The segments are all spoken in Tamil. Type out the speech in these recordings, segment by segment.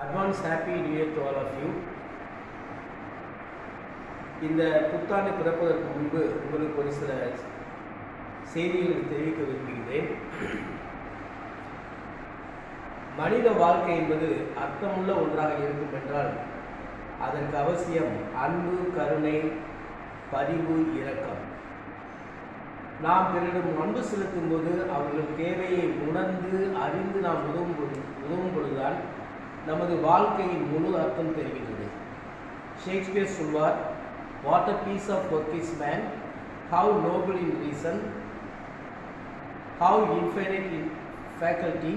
Advance Happy New Year to all of you. இந்த புத்தாண்டு பிறப்பதற்கு முன்பு உங்களுக்கு ஒரு சில செய்திகளை தெரிவிக்க விரும்புகிறேன். மனித வாழ்க்கை என்பது அர்த்தமுள்ள ஒன்றாக இருக்கும் என்றால் அதற்கு அவசியம் அன்பு, கருணை, பரிவு, இரக்கம். நாம் பிறரிடம் அன்பு செலுத்தும் போது அவர்கள் தேவையை உணர்ந்து அறிந்து நாம் உதவும் பொழுதுதான் நமது வாழ்க்கையின் முழு அர்த்தம் தெரிகிறது. ஷேக்ஸ்பியர் சொல்வார், "What a piece of work is man, how noble in reason, how infinite in faculty.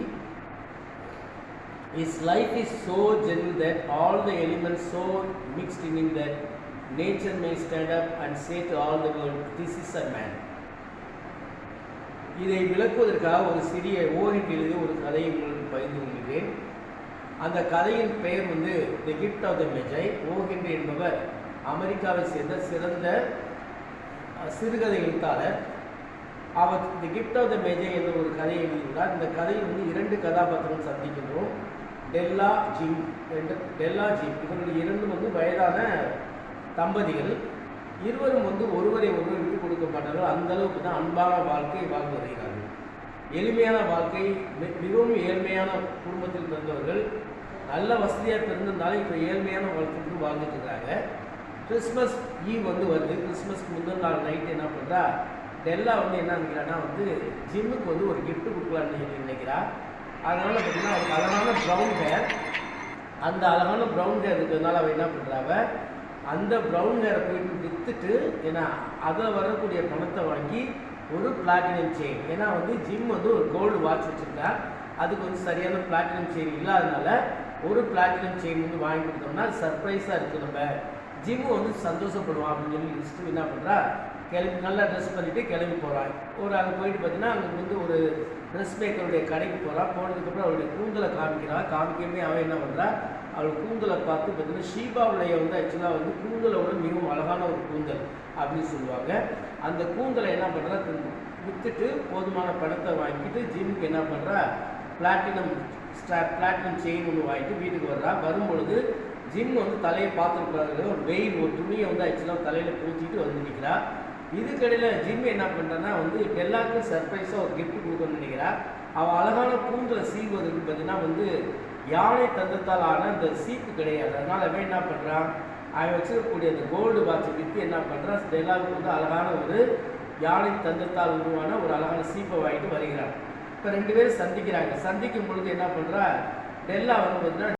His life is so gentle that all the elements so mixed in him that nature may stand up and say to all the world, this is a man." இதை விளக்குவதற்காக ஒரு சிறிய ஓஹெண்ட் எழுதிய ஒரு கதையை உங்களுக்கு பகிர்ந்து கொள்கிறேன். அந்த கதையின் பெயர் தி கிஃப்ட் ஆஃப் த மெஜை. ஓஹெண்ட் என்பவர் அமெரிக்காவை சேர்ந்த சிறந்த சிறுகதை எழுத்தாளர். அவர் தி கிஃப்ட் ஆஃப் த மெஜை என்ற ஒரு கதையை எழுதியுள்ளார். இந்த கதையில் இரண்டு கதாபாத்திரம் சந்திக்கின்றோம். Della Jim. இவர்கள் இரண்டு வயதான தம்பதிகள். இருவரும் ஒருவரை ஒருவர் விட்டுக் கொடுக்க மாட்டார்கள். அந்த அளவுக்கு தான் அன்பான வாழ்க்கை வாழ்ந்து வருகிறார்கள். எளிமையான வாழ்க்கை, மிகவும் ஏழ்மையான குடும்பத்தில் பிறந்தவர்கள். நல்ல வசதியாக பிறந்திருந்தாலும் இப்போ ஏழ்மையான வாழ்க்கைக்கு வாழ்ந்துட்டு இருக்கிறாங்க. கிறிஸ்மஸ் ஈவ் வருது. கிறிஸ்மஸ்க்கு முந்தின நாள் நைட்டு என்ன பண்ணுறா, டெல்லா என்ன நினைக்கிறான்னா ஜிம்முக்கு ஒரு கிஃப்ட் கொடுக்கலான்னு நினைக்கிறா. அதனால் பார்த்தீங்கன்னா அவருக்கு அழகான ப்ரௌன் ஹேர். அந்த அழகான ப்ரௌன் ஹேர் இருக்கிறதுனால அவள் என்ன பண்ணுறாங்க, அந்த ப்ரௌன் ஹேரை போயிட்டு விற்றுட்டு ஏன்னா அதை வரக்கூடிய பணத்தை வாங்கி ஒரு பிளாட்டினம் செயின், ஏன்னா ஜிம் ஒரு கோல்டு வாட்ச் வச்சுருக்கா, அதுக்கு சரியான பிளாட்டினம் செயின் இல்லாதனால ஒரு பிளாட்டினம் செயின் வாங்கி கொடுத்தோம்னா சர்ப்ரைஸாக இருக்குது. நம்ம ஜிம்மு சந்தோஷப்படுவான் அப்படின்னு சொல்லி லிஸ்ட்டு என்ன பண்ணுறா, கிளம்பி நல்லா ட்ரெஸ் பண்ணிவிட்டு கிளம்பி போகிறான். அங்கே போயிட்டு பார்த்தீங்கன்னா அங்கே ஒரு ட்ரெஸ் மேக்கருடைய கடைக்கு போகிறான். போனதுக்கப்புறம் அவளுடைய கூந்தலை காமிக்கவே அவன் என்ன பண்ணுறா, அவள் கூந்தலை பார்த்து பார்த்தீங்கன்னா ஷீபாவுடைய ஆக்சுவலாக கூந்தலோட மிகவும் அழகான ஒரு கூந்தல் அப்படின்னு சொல்லுவாங்க. அந்த கூந்தலை என்ன பண்ணுறா, விற்றுட்டு போதுமான பணத்தை வாங்கிட்டு ஜிம்முக்கு என்ன பண்ணுறா, பிளாட்டினம் செயின் வாங்கிட்டு வீட்டுக்கு வர்றா. வரும்பொழுது ஜிம் தலையை பார்த்துருப்பாங்க. ஒரு வெயில் ஒரு துணியை ஆக்சுவலாக தலையில் பூச்சிட்டு நிற்கிறா. இதுக்கடையில் ஜிம் என்ன பண்ணுறான்னா எல்லாருக்கும் சர்ப்ரைஸாக ஒரு கிஃப்ட் கொடுக்கணும்னு நினைக்கிறா. அவள் அழகான கூந்தலை சீவுவதற்கு பார்த்தீங்கன்னா யானை தந்தத்தால் ஆன அந்த சீப்பு கிடையாது. அதனால் அவன் என்ன பண்ணுறான், அவன் வச்சிருக்கக்கூடிய அந்த கோல்டு வாட்சை விற்று என்ன பண்ணுறான், டெல்லாவுக்கு அழகான ஒரு யானை தந்தத்தால் உருவான ஒரு அழகான சீப்பை வாங்கிட்டு வருகிறான். இப்போ ரெண்டு பேரும் சந்திக்கிறாங்க. சந்திக்கும் பொழுது என்ன பண்ணுறா, டெல்லா பார்த்தீங்கன்னா